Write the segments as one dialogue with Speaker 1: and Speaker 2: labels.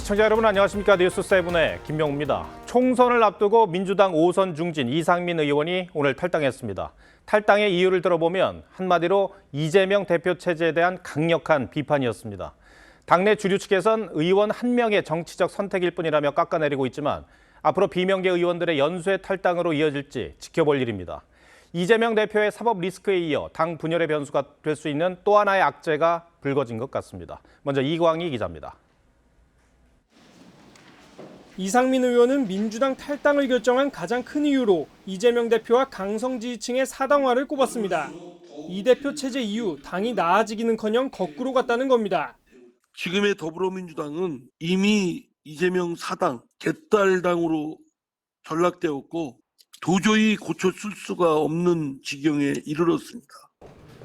Speaker 1: 시청자 여러분 안녕하십니까. 뉴스7의 김명우입니다. 총선을 앞두고 민주당 5선 중진 이상민 의원이 오늘 탈당했습니다. 탈당의 이유를 들어보면 한마디로 이재명 대표 체제에 대한 강력한 비판이었습니다. 당내 주류 측에선 의원 한 명의 정치적 선택일 뿐이라며 깎아내리고 있지만 앞으로 비명계 의원들의 연쇄 탈당으로 이어질지 지켜볼 일입니다. 이재명 대표의 사법 리스크에 이어 당 분열의 변수가 될 수 있는 또 하나의 악재가 불거진 것 같습니다. 먼저 이광희 기자입니다.
Speaker 2: 이상민 의원은 민주당 탈당을 결정한 가장 큰 이유로 이재명 대표와 강성 지지층의 사당화를 꼽았습니다. 이 대표 체제 이후 당이 나아지기는커녕 거꾸로 갔다는 겁니다.
Speaker 3: 지금의 더불어민주당은 이미 이재명 사당, 개딸당으로 전락되었고 도저히 고쳐쓸 수가 없는 지경에 이르렀습니다.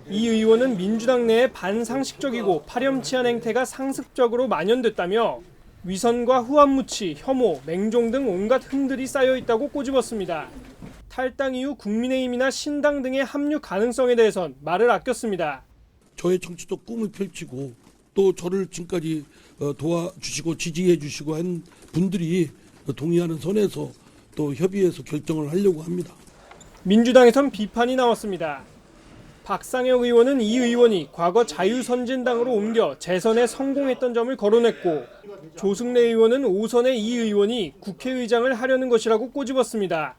Speaker 2: 이 의원은 민주당 내에 반상식적이고 파렴치한 행태가 상습적으로 만연됐다며 위선과 후한무치, 혐오, 맹종 등 온갖 흠들이 쌓여 있다고 꼬집었습니다. 탈당 이후 국민의힘이나 신당 등의 합류 가능성에 대해선 말을 아꼈습니다.
Speaker 3: 저의 정치적 꿈을 펼치고 또 저를 지금까지 도와주시고 지지해 주시고 한 분들이 동의하는 선에서 또 협의해서 결정을 하려고 합니다.
Speaker 2: 민주당에선 비판이 나왔습니다. 박상혁 의원은 이 의원이 과거 자유선진당으로 옮겨 재선에 성공했던 점을 거론했고 조승래 의원은 5선의 이 의원이 국회의장을 하려는 것이라고 꼬집었습니다.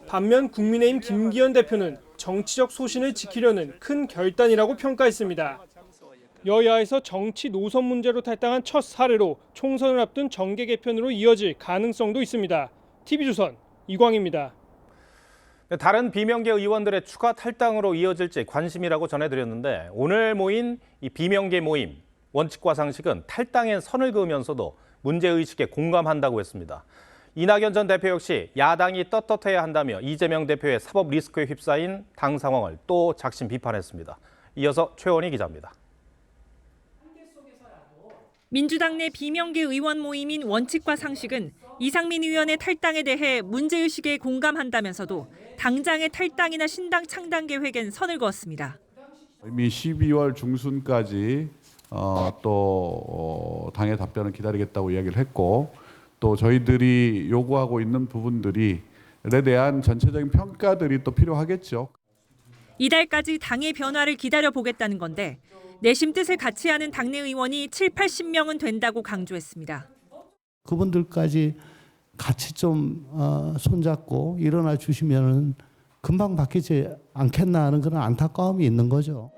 Speaker 2: 반면 국민의힘 김기현 대표는 정치적 소신을 지키려는 큰 결단이라고 평가했습니다. 여야에서 정치 노선 문제로 탈당한 첫 사례로 총선을 앞둔 정계 개편으로 이어질 가능성도 있습니다. TV조선 이광희입니다.
Speaker 1: 다른 비명계 의원들의 추가 탈당으로 이어질지 관심이라고 전해드렸는데 오늘 모인 이 비명계 모임, 원칙과 상식은 탈당엔 선을 그으면서도 문제의식에 공감한다고 했습니다. 이낙연 전 대표 역시 야당이 떳떳해야 한다며 이재명 대표의 사법 리스크에 휩싸인 당 상황을 또 작심 비판했습니다. 이어서 최원희 기자입니다.
Speaker 4: 민주당 내 비명계 의원 모임인 원칙과 상식은 이상민 의원의 탈당에 대해 문제의식에 공감한다면서도 당장의 탈당이나 신당 창당 계획엔 선을 그었습니다.
Speaker 5: 이미 12월 중순까지 또 당의 답변을 기다리겠다고 이야기를 했고 또 저희들이 요구하고 있는 부분들에 대한 전체적인 평가들이 또 필요하겠죠.
Speaker 4: 이달까지 당의 변화를 기다려보겠다는 건데 내심 뜻을 같이 하는 당내 의원이 7, 80명은 된다고 강조했습니다.
Speaker 6: 그분들까지 같이 좀 손잡고 일어나 주시면은 금방 바뀌지 않겠나 하는 그런 안타까움이 있는 거죠.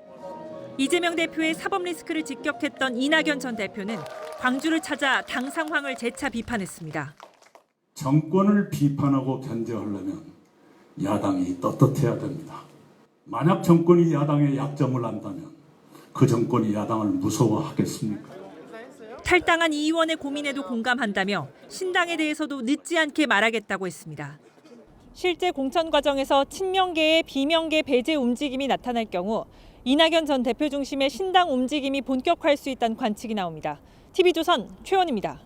Speaker 4: 이재명 대표의 사법 리스크를 직격했던 이낙연 전 대표는 광주를 찾아 당 상황을 재차 비판했습니다.
Speaker 7: 정권을 비판하고 견제하려면 야당이 떳떳해야 됩니다. 만약 정권이 야당의 약점을 안다면 그 정권이 야당을 무서워하겠습니까?
Speaker 4: 탈당한 이 의원의 고민에도 공감한다며 신당에 대해서도 늦지 않게 말하겠다고 했습니다. 실제 공천 과정에서 친명계의 비명계 배제 움직임이 나타날 경우 이낙연 전 대표 중심의 신당 움직임이 본격화할 수 있다는 관측이 나옵니다. TV조선 최원입니다.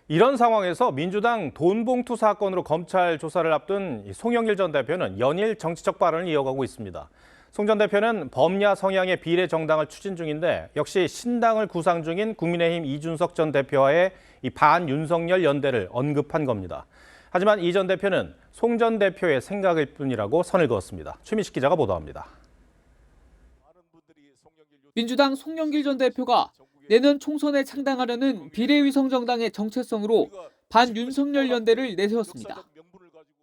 Speaker 1: 이런 상황에서 민주당 돈봉투 사건으로 검찰 조사를 앞둔 송영길 전 대표는 연일 정치적 발언을 이어가고 있습니다. 송 전 대표는 범야 성향의 비례 정당을 추진 중인데 역시 신당을 구상 중인 국민의힘 이준석 전 대표와의 이 반윤석열 연대를 언급한 겁니다. 하지만 이 전 대표는 송 전 대표의 생각일 뿐이라고 선을 그었습니다. 최민식 기자가 보도합니다.
Speaker 8: 민주당 송영길 전 대표가 내년 총선에 창당하려는 비례위성정당의 정체성으로 반윤석열 연대를 내세웠습니다.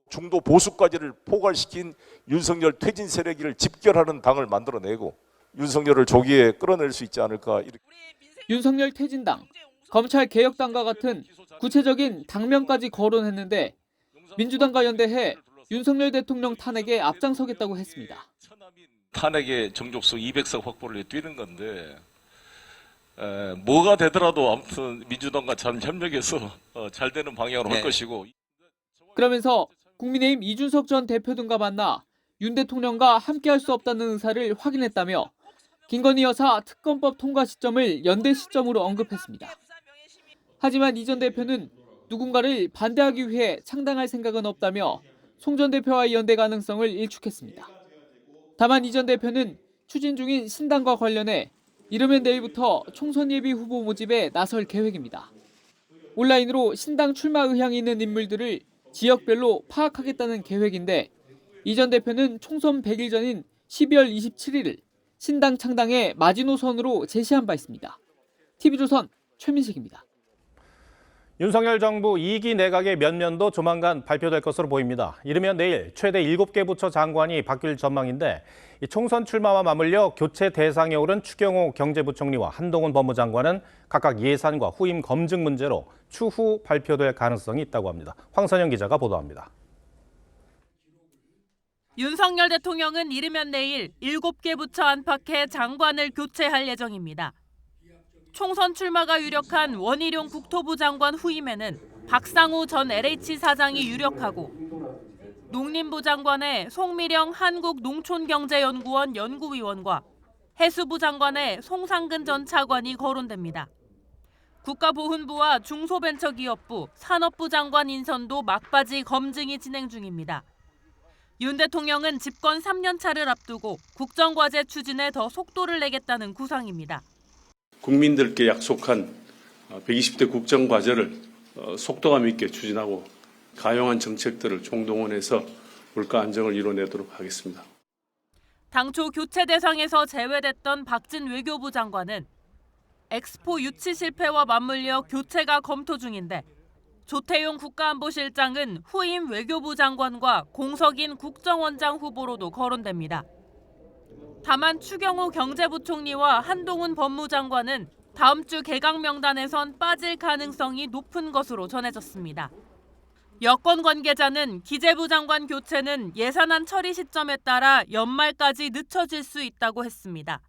Speaker 9: 중도 보수까지를 포괄시킨 윤석열 퇴진 세력을 집결하는 당을 만들어내고 윤석열을 조기에 끌어낼 수 있지 않을까.
Speaker 8: 윤석열 퇴진당, 검찰개혁당과 같은 구체적인 당명까지 거론했는데 민주당과 연대해 윤석열 대통령 탄핵에 앞장서겠다고 했습니다.
Speaker 9: 탄핵의 정족수 200석 확보를 뛰는 건데 뭐가 되더라도 아무튼 민주당과 잘 협력해서 잘 되는 방향으로 할 것이고.
Speaker 8: 그러면서 국민의힘 이준석 전 대표 등과 만나 윤 대통령과 함께할 수 없다는 의사를 확인했다며 김건희 여사 특검법 통과 시점을 연대 시점으로 언급했습니다. 하지만 이 전 대표는 누군가를 반대하기 위해 창당할 생각은 없다며 송 전 대표와의 연대 가능성을 일축했습니다. 다만 이 전 대표는 추진 중인 신당과 관련해 이르면 내일부터 총선 예비 후보 모집에 나설 계획입니다. 온라인으로 신당 출마 의향이 있는 인물들을 지역별로 파악하겠다는 계획인데 이 전 대표는 총선 100일 전인 12월 27일을 신당 창당의 마지노선으로 제시한 바 있습니다. TV조선 최민식입니다.
Speaker 1: 윤석열 정부 2기 내각의 면면도 조만간 발표될 것으로 보입니다. 이르면 내일 최대 7개 부처 장관이 바뀔 전망인데 이 총선 출마와 맞물려 교체 대상에 오른 추경호 경제부총리와 한동훈 법무장관은 각각 예산과 후임 검증 문제로 추후 발표될 가능성이 있다고 합니다. 황선영 기자가 보도합니다.
Speaker 4: 윤석열 대통령은 이르면 내일 7개 부처 안팎의 장관을 교체할 예정입니다. 총선 출마가 유력한 원희룡 국토부 장관 후임에는 박상우 전 LH 사장이 유력하고 농림부 장관의 송미령 한국농촌경제연구원 연구위원과 해수부 장관의 송상근 전 차관이 거론됩니다. 국가보훈부와 중소벤처기업부, 산업부 장관 인선도 막바지 검증이 진행 중입니다. 윤 대통령은 집권 3년 차를 앞두고 국정과제 추진에 더 속도를 내겠다는 구상입니다.
Speaker 10: 국민들께 약속한 120대 국정과제를 속도감 있게 추진하고 가용한 정책들을 총동원해서 물가 안정을 이뤄내도록 하겠습니다.
Speaker 4: 당초 교체 대상에서 제외됐던 박진 외교부 장관은 엑스포 유치 실패와 맞물려 교체가 검토 중인데 조태용 국가안보실장은 후임 외교부 장관과 공석인 국정원장 후보로도 거론됩니다. 다만 추경호 경제부총리와 한동훈 법무장관은 다음 주 개각 명단에선 빠질 가능성이 높은 것으로 전해졌습니다. 여권 관계자는 기재부 장관 교체는 예산안 처리 시점에 따라 연말까지 늦춰질 수 있다고 했습니다.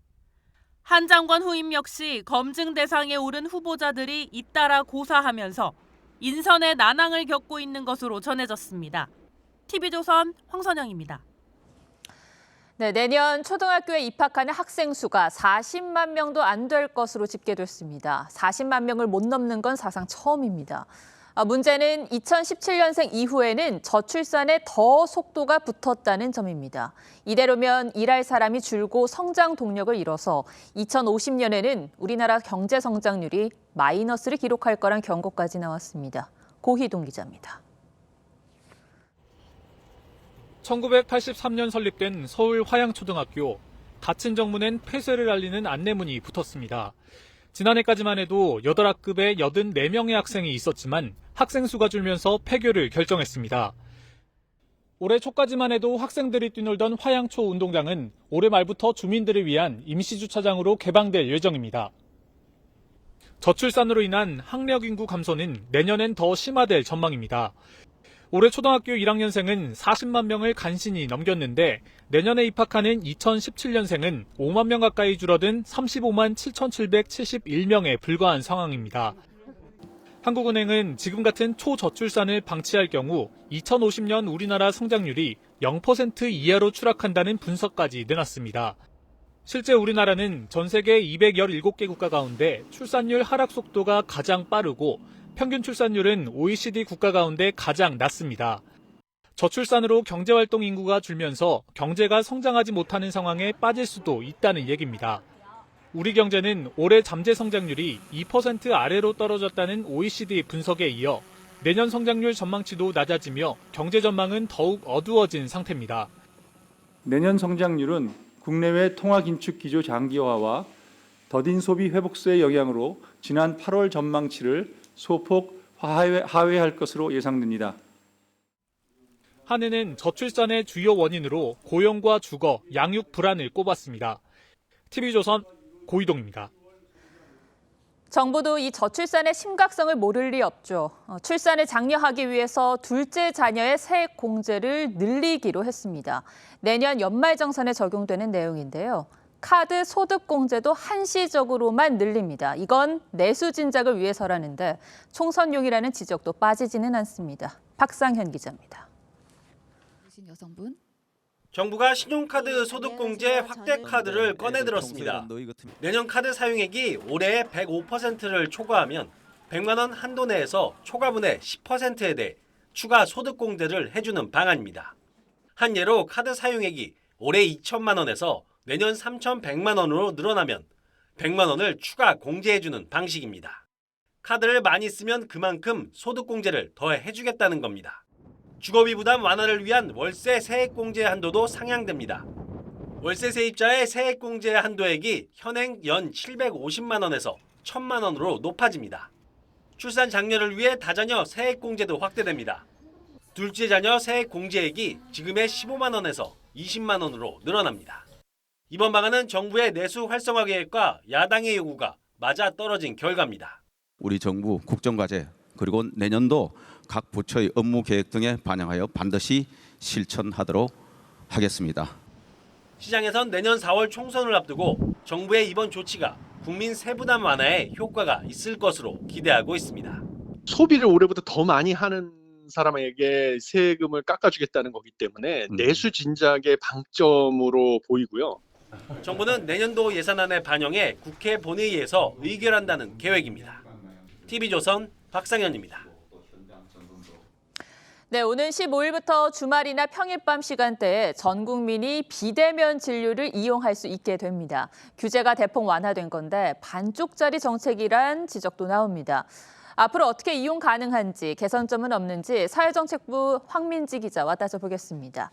Speaker 4: 한 장관 후임 역시 검증 대상에 오른 후보자들이 잇따라 고사하면서 인선의 난항을 겪고 있는 것으로 전해졌습니다. TV조선 황선영입니다.
Speaker 11: 네, 내년 초등학교에 입학하는 학생 수가 40만 명도 안 될 것으로 집계됐습니다. 40만 명을 못 넘는 건 사상 처음입니다. 문제는 2017년생 이후에는 저출산에 더 속도가 붙었다는 점입니다. 이대로면 일할 사람이 줄고 성장 동력을 잃어서 2050년에는 우리나라 경제 성장률이 마이너스를 기록할 거란 경고까지 나왔습니다. 고희동 기자입니다.
Speaker 2: 1983년 설립된 서울 화양초등학교. 닫힌 정문엔 폐쇄를 알리는 안내문이 붙었습니다. 지난해까지만 해도 8학급에 84명의 학생이 있었지만 학생 수가 줄면서 폐교를 결정했습니다. 올해 초까지만 해도 학생들이 뛰놀던 화양초 운동장은 올해 말부터 주민들을 위한 임시주차장으로 개방될 예정입니다. 저출산으로 인한 학력 인구 감소는 내년엔 더 심화될 전망입니다. 올해 초등학교 1학년생은 40만 명을 간신히 넘겼는데 내년에 입학하는 2017년생은 5만 명 가까이 줄어든 35만 7,771명에 불과한 상황입니다. 한국은행은 지금 같은 초저출산을 방치할 경우 2050년 우리나라 성장률이 0% 이하로 추락한다는 분석까지 내놨습니다. 실제 우리나라는 전 세계 217개 국가 가운데 출산율 하락 속도가 가장 빠르고 평균 출산율은 OECD 국가 가운데 가장 낮습니다. 저출산으로 경제활동 인구가 줄면서 경제가 성장하지 못하는 상황에 빠질 수도 있다는 얘기입니다. 우리 경제는 올해 잠재 성장률이 2% 아래로 떨어졌다는 OECD 분석에 이어 내년 성장률 전망치도 낮아지며 경제 전망은 더욱 어두워진 상태입니다.
Speaker 12: 내년 성장률은 국내외 통화 긴축 기조 장기화와 더딘 소비 회복세의 영향으로 지난 8월 전망치를 소폭 하회할 것으로 예상됩니다.
Speaker 2: 한은은 저출산의 주요 원인으로 고용과 주거, 양육 불안을 꼽았습니다. TV조선 고희동입니다.
Speaker 11: 정부도 이 저출산의 심각성을 모를 리 없죠. 출산을 장려하기 위해서 둘째 자녀의 세액 공제를 늘리기로 했습니다. 내년 연말정산에 적용되는 내용인데요. 카드 소득 공제도 한시적으로만 늘립니다. 이건 내수 진작을 위해서라는데 총선용이라는 지적도 빠지지는 않습니다. 박상현 기자입니다.
Speaker 13: 여성분.
Speaker 14: 정부가 신용카드 소득공제 확대 카드를 꺼내들었습니다. 내년 카드 사용액이 올해 105%를 초과하면 100만 원 한도 내에서 초과분의 10%에 대해 추가 소득공제를 해주는 방안입니다. 한 예로 카드 사용액이 올해 2천만 원에서 내년 3,100만 원으로 늘어나면 100만 원을 추가 공제해주는 방식입니다. 카드를 많이 쓰면 그만큼 소득공제를 더 해주겠다는 겁니다. 주거비 부담 완화를 위한 월세 세액공제 한도도 상향됩니다. 월세 세입자의 세액공제 한도액이 현행 연 750만 원에서 1,000만 원으로 높아집니다. 출산 장려를 위해 다자녀 세액공제도 확대됩니다. 둘째 자녀 세액공제액이 지금의 15만 원에서 20만 원으로 늘어납니다. 이번 방안은 정부의 내수 활성화 계획과 야당의 요구가 맞아떨어진 결과입니다.
Speaker 15: 우리 정부 국정과제 그리고 내년도 각 부처의 업무 계획 등에 반영하여 반드시 실천하도록 하겠습니다.
Speaker 14: 시장에선 내년 4월 총선을 앞두고 정부의 이번 조치가 국민 세부담 완화에 효과가 있을 것으로 기대하고 있습니다.
Speaker 16: 소비를 올해부터 더 많이 하는 사람에게 세금을 깎아주겠다는 거기 때문에 내수 진작의 방점으로 보이고요.
Speaker 14: 정부는 내년도 예산안에 반영해 국회 본회의에서 의결한다는 계획입니다. TV조선 박상현입니다.
Speaker 11: 네, 오는 15일부터 주말이나 평일밤 시간대에 전 국민이 비대면 진료를 이용할 수 있게 됩니다. 규제가 대폭 완화된 건데 반쪽짜리 정책이란 지적도 나옵니다. 앞으로 어떻게 이용 가능한지, 개선점은 없는지 사회정책부 황민지 기자와 따져보겠습니다.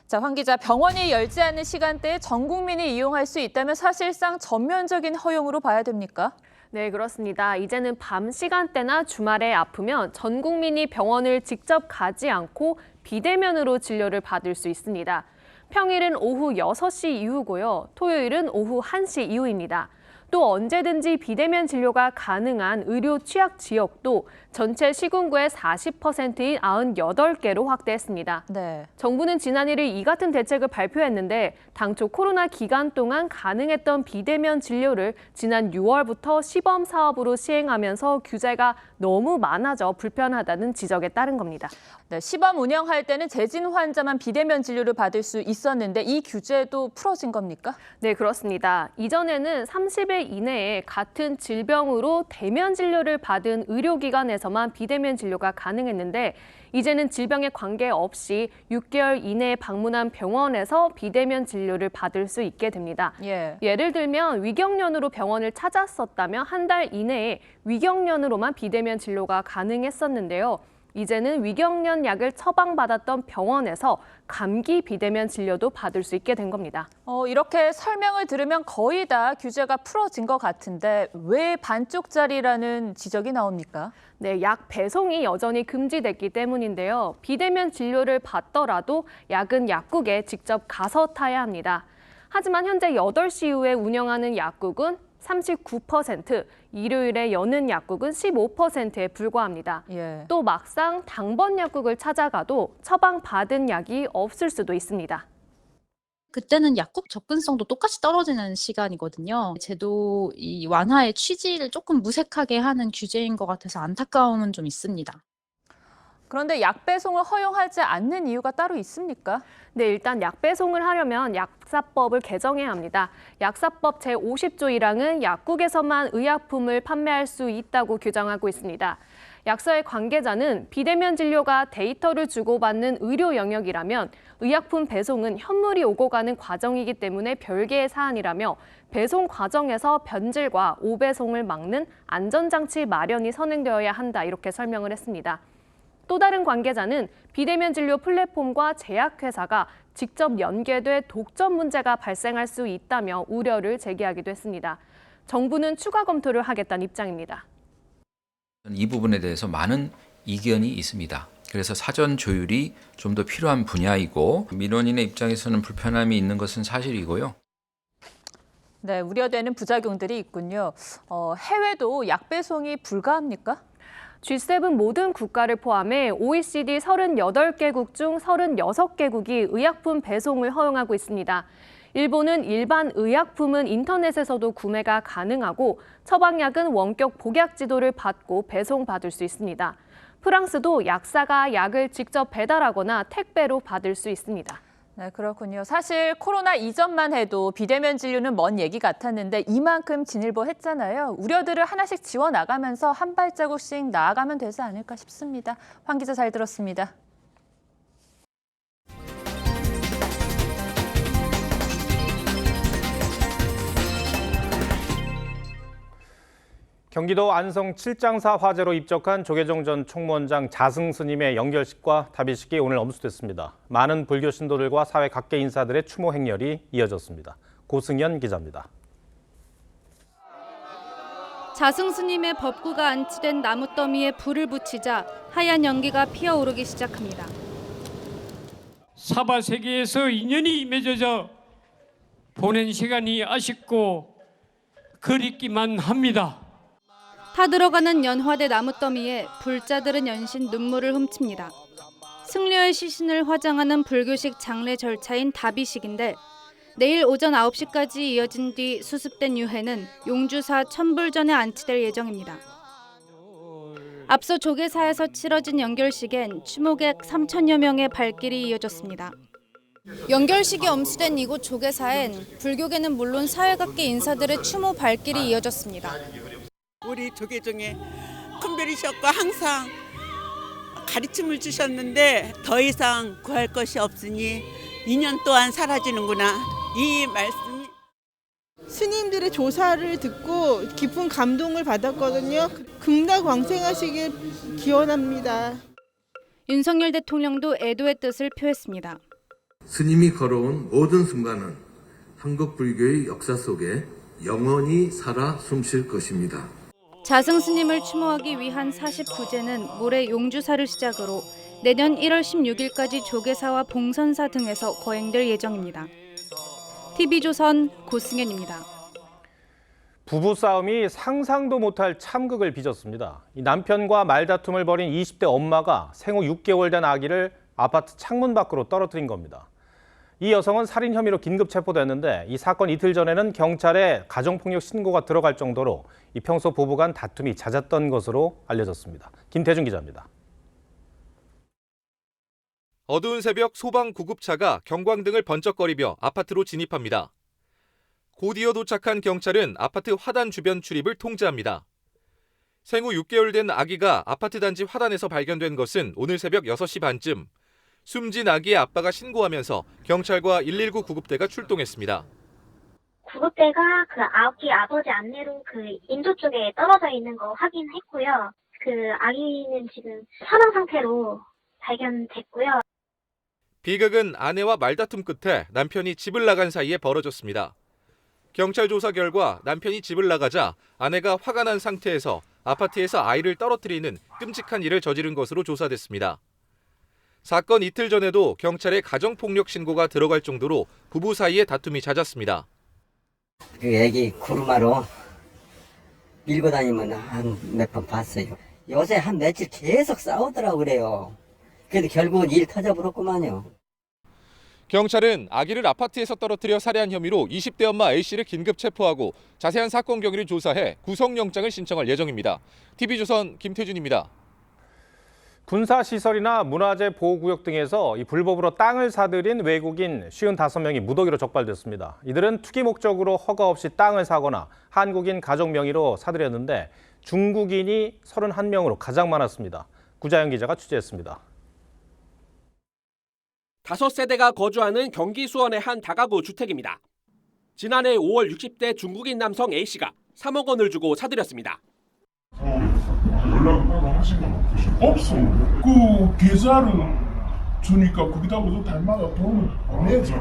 Speaker 11: 자, 황 기자, 병원이 열지 않는 시간대에 전 국민이 이용할 수 있다면 사실상 전면적인 허용으로 봐야 됩니까?
Speaker 17: 네, 그렇습니다. 이제는 밤 시간대나 주말에 아프면 전 국민이 병원을 직접 가지 않고 비대면으로 진료를 받을 수 있습니다. 평일은 오후 6시 이후고요. 토요일은 오후 1시 이후입니다. 또 언제든지 비대면 진료가 가능한 의료 취약 지역도 전체 시군구의 40%인 98개로 확대했습니다.
Speaker 11: 네.
Speaker 17: 정부는 지난 1일 이 같은 대책을 발표했는데 당초 코로나 기간 동안 가능했던 비대면 진료를 지난 6월부터 시범 사업으로 시행하면서 규제가 너무 많아져 불편하다는 지적에 따른 겁니다.
Speaker 11: 네, 시범 운영할 때는 재진 환자만 비대면 진료를 받을 수 있었는데 이 규제도 풀어진 겁니까?
Speaker 17: 네, 그렇습니다. 이전에는 30일 이내에 같은 질병으로 대면 진료를 받은 의료기관에서만 비대면 진료가 가능했는데 이제는 질병에 관계없이 6개월 이내에 방문한 병원에서 비대면 진료를 받을 수 있게 됩니다. 예를 들면 위경련으로 병원을 찾았었다면 한 달 이내에 위경련으로만 비대면 진료가 가능했었는데요. 이제는 위경련 약을 처방받았던 병원에서 감기 비대면 진료도 받을 수 있게 된 겁니다.
Speaker 11: 이렇게 설명을 들으면 거의 다 규제가 풀어진 것 같은데 왜 반쪽짜리라는 지적이 나옵니까?
Speaker 17: 네, 약 배송이 여전히 금지됐기 때문인데요. 비대면 진료를 받더라도 약은 약국에 직접 가서 타야 합니다. 하지만 현재 8시 이후에 운영하는 약국은 39%, 일요일에 여는 약국은 15%에 불과합니다. 또 막상 당번 약국을 찾아가도 처방받은 약이 없을 수도 있습니다.
Speaker 13: 그때는 약국 접근성도 똑같이 떨어지는 시간이거든요. 제도 이 완화의 취지를 조금 무색하게 하는 규제인 것 같아서 안타까움은 좀 있습니다.
Speaker 11: 그런데 약 배송을 허용하지 않는 이유가 따로 있습니까?
Speaker 17: 네, 일단 약 배송을 하려면 약사법을 개정해야 합니다. 약사법 제50조 1항은 약국에서만 의약품을 판매할 수 있다고 규정하고 있습니다. 약사의 관계자는 비대면 진료가 데이터를 주고받는 의료 영역이라면 의약품 배송은 현물이 오고 가는 과정이기 때문에 별개의 사안이라며 배송 과정에서 변질과 오배송을 막는 안전장치 마련이 선행되어야 한다, 이렇게 설명을 했습니다. 또 다른 관계자는 비대면 진료 플랫폼과 제약회사가 직접 연계돼 독점 문제가 발생할 수 있다며 우려를 제기하기도 했습니다. 정부는 추가 검토를 하겠다는 입장입니다.
Speaker 18: 이 부분에 대해서 많은 이견이 있습니다. 그래서 사전 조율이 좀 더 필요한 분야이고 민원인의 입장에서는 불편함이 있는 것은 사실이고요.
Speaker 11: 네, 우려되는 부작용들이 있군요. 해외도 약 배송이 불가합니까?
Speaker 17: G7 모든 국가를 포함해 OECD 38개국 중 36개국이 의약품 배송을 허용하고 있습니다. 일본은 일반 의약품은 인터넷에서도 구매가 가능하고 처방약은 원격 복약 지도를 받고 배송받을 수 있습니다. 프랑스도 약사가 약을 직접 배달하거나 택배로 받을 수 있습니다.
Speaker 11: 네, 그렇군요. 사실 코로나 이전만 해도 비대면 진료는 먼 얘기 같았는데 이만큼 진일보했잖아요. 우려들을 하나씩 지워나가면서 한 발자국씩 나아가면 되지 않을까 싶습니다. 황 기자 잘 들었습니다.
Speaker 1: 경기도 안성 칠장사 화재로 입적한 조계종 전 총무원장 자승 스님의 영결식과 답의식이 오늘 엄수됐습니다. 많은 불교 신도들과 사회 각계 인사들의 추모 행렬이 이어졌습니다. 고승현 기자입니다.
Speaker 19: 자승 스님의 법구가 안치된 나무더미에 불을 붙이자 하얀 연기가 피어오르기 시작합니다.
Speaker 20: 사바 세계에서 인연이 맺어져 보낸 시간이 아쉽고 그립기만 합니다.
Speaker 19: 타들어가는 연화대 나무더미에 불자들은 연신 눈물을 훔칩니다. 승려의 시신을 화장하는 불교식 장례 절차인 답의식인데 내일 오전 9시까지 이어진 뒤 수습된 유해는 용주사 천불전에 안치될 예정입니다. 앞서 조계사에서 치러진 연결식엔 추모객 3천여 명의 발길이 이어졌습니다. 연결식이 엄수된 이곳 조계사엔 불교계는 물론 사회각계 인사들의 추모 발길이 이어졌습니다.
Speaker 21: 우리 조계종에 큰별이셨고 항상 가르침을 주셨는데 더 이상 구할 것이 없으니 2년 또한 사라지는구나. 이 말씀이
Speaker 22: 스님들의 조사를 듣고 깊은 감동을 받았거든요. 극락광생하시길 기원합니다.
Speaker 19: 윤석열 대통령도 애도의 뜻을 표했습니다.
Speaker 23: 스님이 걸어온 모든 순간은 한국 불교의 역사 속에 영원히 살아 숨쉴 것입니다.
Speaker 19: 자승 스님을 추모하기 위한 49제는 모레 용주사를 시작으로 내년 1월 16일까지 조계사와 봉선사 등에서 거행될 예정입니다. TV조선 고승현입니다.
Speaker 1: 부부싸움이 상상도 못할 참극을 빚었습니다. 이 남편과 말다툼을 벌인 20대 엄마가 생후 6개월 된 아기를 아파트 창문 밖으로 떨어뜨린 겁니다. 이 여성은 살인 혐의로 긴급 체포됐는데 이 사건 이틀 전에는 경찰에 가정폭력 신고가 들어갈 정도로 이 평소 부부 간 다툼이 잦았던 것으로 알려졌습니다. 김태준 기자입니다.
Speaker 24: 어두운 새벽 소방 구급차가 경광등을 번쩍거리며 아파트로 진입합니다. 곧이어 도착한 경찰은 아파트 화단 주변 출입을 통제합니다. 생후 6개월 된 아기가 아파트 단지 화단에서 발견된 것은 오늘 새벽 6시 반쯤. 숨진 아기의 아빠가 신고하면서 경찰과 119 구급대가 출동했습니다.
Speaker 25: 구급대가 그 아기 아버지 안내로 그 인도 쪽에 떨어져 있는 거 확인했고요. 그 아기는 지금 사망 상태로 발견됐고요.
Speaker 24: 비극은 아내와 말다툼 끝에 남편이 집을 나간 사이에 벌어졌습니다. 경찰 조사 결과 남편이 집을 나가자 아내가 화가 난 상태에서 아파트에서 아이를 떨어뜨리는 끔찍한 일을 저지른 것으로 조사됐습니다. 사건 이틀 전에도 경찰에 가정폭력 신고가 들어갈 정도로 부부 사이에 다툼이 잦았습니다.
Speaker 26: 그 애기 구루마로 밀고 다니면 한 몇 번 봤어요. 요새 한 며칠 계속 싸우더라고 그래요. 그래도 결국은 일 터져버렸구만요.
Speaker 24: 경찰은 아기를 아파트에서 떨어뜨려 살해한 혐의로 20대 엄마 A씨를 긴급 체포하고 자세한 사건 경위를 조사해 구속영장을 신청할 예정입니다. TV조선 김태준입니다.
Speaker 1: 군사시설이나 문화재 보호구역 등에서 이 불법으로 땅을 사들인 외국인 55명이 무더기로 적발됐습니다. 이들은 투기 목적으로 허가 없이 땅을 사거나 한국인 가족 명의로 사들였는데 중국인이 31명으로 가장 많았습니다. 구자영 기자가 취재했습니다.
Speaker 27: 5세대가 거주하는 경기 수원의 한 다가구 주택입니다. 지난해 5월 60대 중국인 남성 A씨가 3억 원을 주고 사들였습니다.
Speaker 28: 연락 따로 하신 건 없어. 그 계좌를 주니까 거기다가 달마다 돈을 보내죠.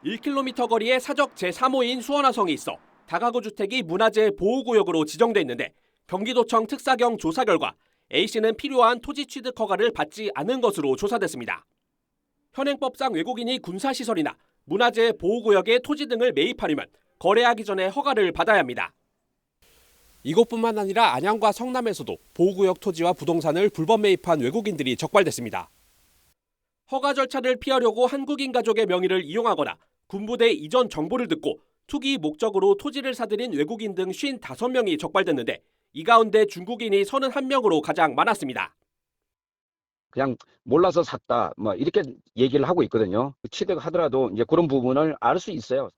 Speaker 27: 1km 거리에 사적 제3호인 수원화성이 있어 다가구 주택이 문화재 보호구역으로 지정돼 있는데 경기도청 특사경 조사 결과 A씨는 필요한 토지 취득 허가를 받지 않은 것으로 조사됐습니다. 현행법상 외국인이 군사시설이나 문화재 보호구역의 토지 등을 매입하려면 거래하기 전에 허가를 받아야 합니다. 이곳뿐만 아니라 안양과 성남에서도 보호구역 토지와 부동산을 불법 매입한 외국인들이 적발됐습니다. 허가 절차를 피하려고 한국인 가족의 명의를 이용하거나 군부대 이전 정보를 듣고 투기 목적으로 토지를 사들인 외국인 등 55명이 적발됐는데 이 가운데 중국인이 31명으로 가장 많았습니다.
Speaker 29: 그냥 몰라서 샀다 뭐 이렇게 얘기를 하고 있거든요. 취득하더라도 이제 그런 부분을 알 수 있어요.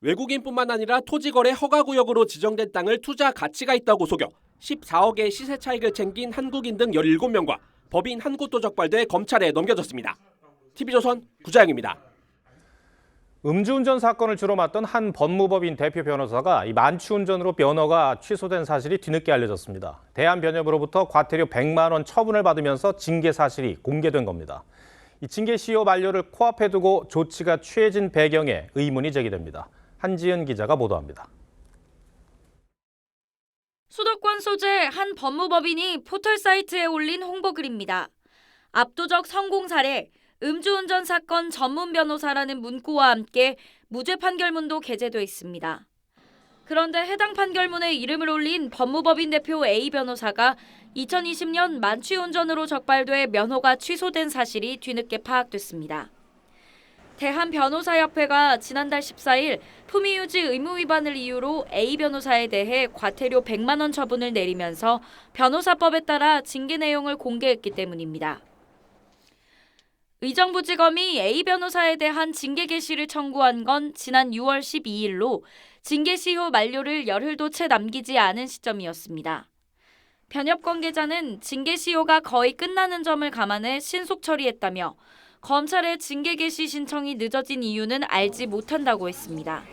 Speaker 27: 외국인뿐만 아니라 토지거래 허가구역으로 지정된 땅을 투자 가치가 있다고 속여 14억의 시세 차익을 챙긴 한국인 등 17명과 법인 한 곳도 적발돼 검찰에 넘겨졌습니다. TV조선 구자영입니다.
Speaker 1: 음주운전 사건을 주로 맡던 한 법무법인 대표 변호사가 이 만취운전으로 면허가 취소된 사실이 뒤늦게 알려졌습니다. 대한변협으로부터 과태료 100만 원 처분을 받으면서 징계 사실이 공개된 겁니다. 이 징계 시효 만료를 코앞에 두고 조치가 취해진 배경에 의문이 제기됩니다. 한지은 기자가 보도합니다.
Speaker 3: 수도권 소재 한 법무법인이 포털 사이트에 올린 홍보글입니다. 압도적 성공 사례, 음주운전 사건 전문 변호사라는 문구와 함께 무죄 판결문도 게재돼 있습니다. 그런데 해당 판결문에 이름을 올린 법무법인 대표 A 변호사가 2020년 만취운전으로 적발돼 면허가 취소된 사실이 뒤늦게 파악됐습니다. 대한변호사협회가 지난달 14일 품위유지 의무 위반을 이유로 A 변호사에 대해 과태료 100만 원 처분을 내리면서 변호사법에 따라 징계 내용을 공개했기 때문입니다. 의정부지검이 A 변호사에 대한 징계 개시를 청구한 건 지난 6월 12일로 징계 시효 만료를 열흘도 채 남기지 않은 시점이었습니다. 변협 관계자는 징계 시효가 거의 끝나는 점을 감안해 신속 처리했다며 검찰의 징계 개시 신청이 늦어진 이유는 알지 못한다고 했습니다.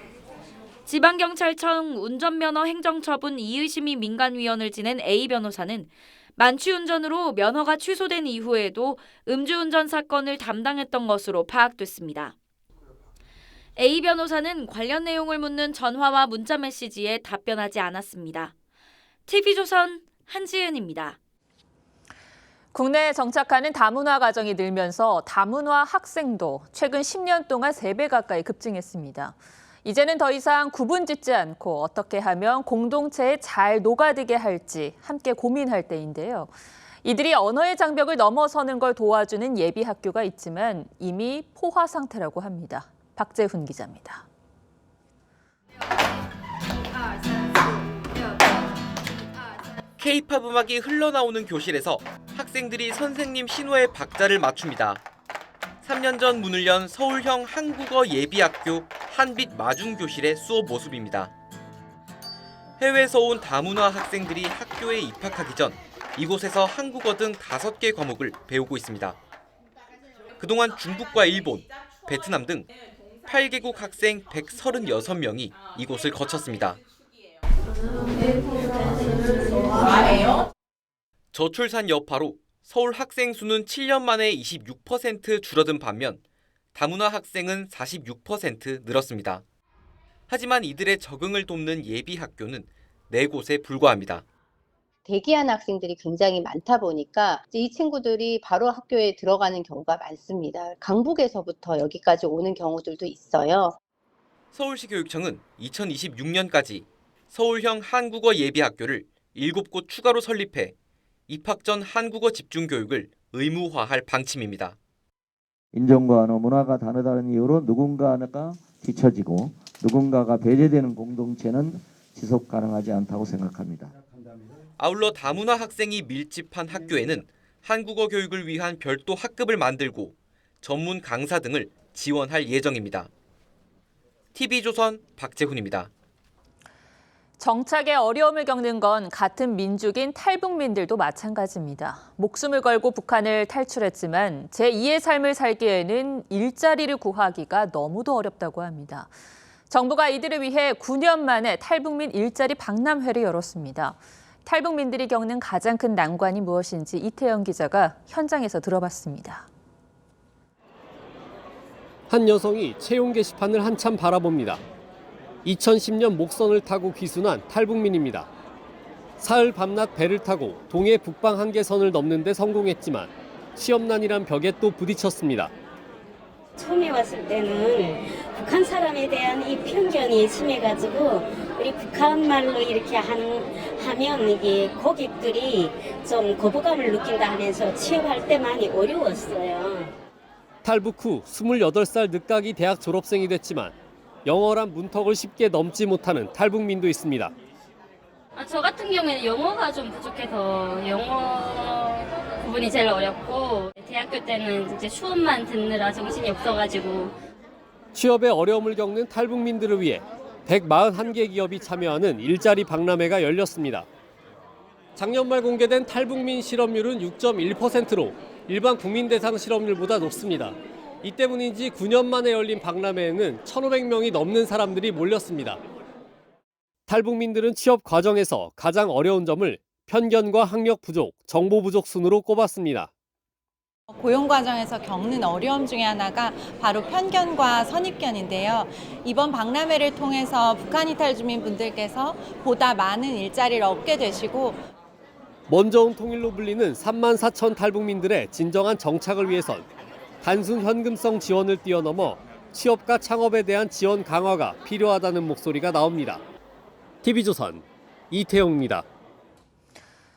Speaker 3: 지방경찰청 운전면허 행정처분 이의심의 민간위원을 지낸 A 변호사는 만취운전으로 면허가 취소된 이후에도 음주운전 사건을 담당했던 것으로 파악됐습니다. A 변호사는 관련 내용을 묻는 전화와 문자 메시지에 답변하지 않았습니다. TV조선 한지은입니다.
Speaker 11: 국내에 정착하는 다문화 가정이 늘면서 다문화 학생도 최근 10년 동안 3배 가까이 급증했습니다. 이제는 더 이상 구분짓지 않고 어떻게 하면 공동체에 잘 녹아들게 할지 함께 고민할 때인데요. 이들이 언어의 장벽을 넘어서는 걸 도와주는 예비 학교가 있지만 이미 포화 상태라고 합니다. 박재훈 기자입니다.
Speaker 4: K-팝 음악이 흘러나오는 교실에서 학생들이 선생님 신호에 박자를 맞춥니다. 3년 전 문을 연 서울형 한국어 예비학교 한빛 마중교실의 수업 모습입니다. 해외에서 온 다문화 학생들이 학교에 입학하기 전 이곳에서 한국어 등 5개 과목을 배우고 있습니다. 그동안 중국과 일본, 베트남 등 8개국 학생 136명이 이곳을 거쳤습니다. 저출산 여파로 서울 학생 수는 7년 만에 26% 줄어든 반면 다문화 학생은 46% 늘었습니다. 하지만 이들의 적응을 돕는 예비 학교는 4곳에 불과합니다.
Speaker 5: 대기하는 학생들이 굉장히 많다 보니까 이 친구들이 바로 학교에 들어가는 경우가 많습니다. 강북에서부터 여기까지 오는 경우들도 있어요.
Speaker 4: 서울시 교육청은 2026년까지 서울형 한국어 예비학교를 7곳 추가로 설립해 입학 전 한국어 집중 교육을 의무화할 방침입니다.
Speaker 6: 인종과 언어, 문화가 다르다는 이유로 누군가가 뒤처지고 누군가가 배제되는 공동체는 지속 가능하지 않다고 생각합니다.
Speaker 4: 아울러 다문화 학생이 밀집한 학교에는 한국어 교육을 위한 별도 학급을 만들고 전문 강사 등을 지원할 예정입니다. TV조선 박재훈입니다.
Speaker 11: 정착에 어려움을 겪는 건 같은 민족인 탈북민들도 마찬가지입니다. 목숨을 걸고 북한을 탈출했지만 제2의 삶을 살기에는 일자리를 구하기가 너무도 어렵다고 합니다. 정부가 이들을 위해 9년 만에 탈북민 일자리 박람회를 열었습니다. 탈북민들이 겪는 가장 큰 난관이 무엇인지 이태영 기자가 현장에서 들어봤습니다.
Speaker 27: 한 여성이 채용 게시판을 한참 바라봅니다. 2010년 목선을 타고 귀순한 탈북민입니다. 사흘 밤낮 배를 타고 동해 북방 한계선을 넘는 데 성공했지만 시험난이란 벽에 또 부딪혔습니다.
Speaker 7: 처음에 왔을 때는 북한 사람에 대한 이 편견이 심해가지고 우리 북한 말로 이렇게 하면 이게 고객들이 좀 거부감을 느낀다 하면서 취업할 때 많이 어려웠어요.
Speaker 27: 탈북 후 28살 늦가기 대학 졸업생이 됐지만 영어란 문턱을 쉽게 넘지 못하는 탈북민도 있습니다.
Speaker 8: 저 같은 경우에는 영어가 좀 부족해서 영어 부분이 제일 어렵고 대학교 때는 이제 수업만 듣느라 정신이 없어가지고
Speaker 27: 취업에 어려움을 겪는 탈북민들을 위해 141개 기업이 참여하는 일자리 박람회가 열렸습니다. 작년 말 공개된 탈북민 실업률은 6.1%로 일반 국민 대상 실업률보다 높습니다.
Speaker 2: 이 때문인지 9년 만에 열린 박람회에는 1,500명이 넘는 사람들이 몰렸습니다. 탈북민들은 취업 과정에서 가장 어려운 점을 편견과 학력 부족, 정보 부족 순으로 꼽았습니다.
Speaker 9: 고용 과정에서 겪는 어려움 중에 하나가 바로 편견과 선입견인데요. 이번 박람회를 통해서 북한 이탈 주민분들께서 보다 많은 일자리를 얻게 되시고
Speaker 2: 먼저 온 통일로 불리는 3만 4천 탈북민들의 진정한 정착을 위해선 단순 현금성 지원을 뛰어넘어 취업과 창업에 대한 지원 강화가 필요하다는 목소리가 나옵니다. TV조선 이태용입니다.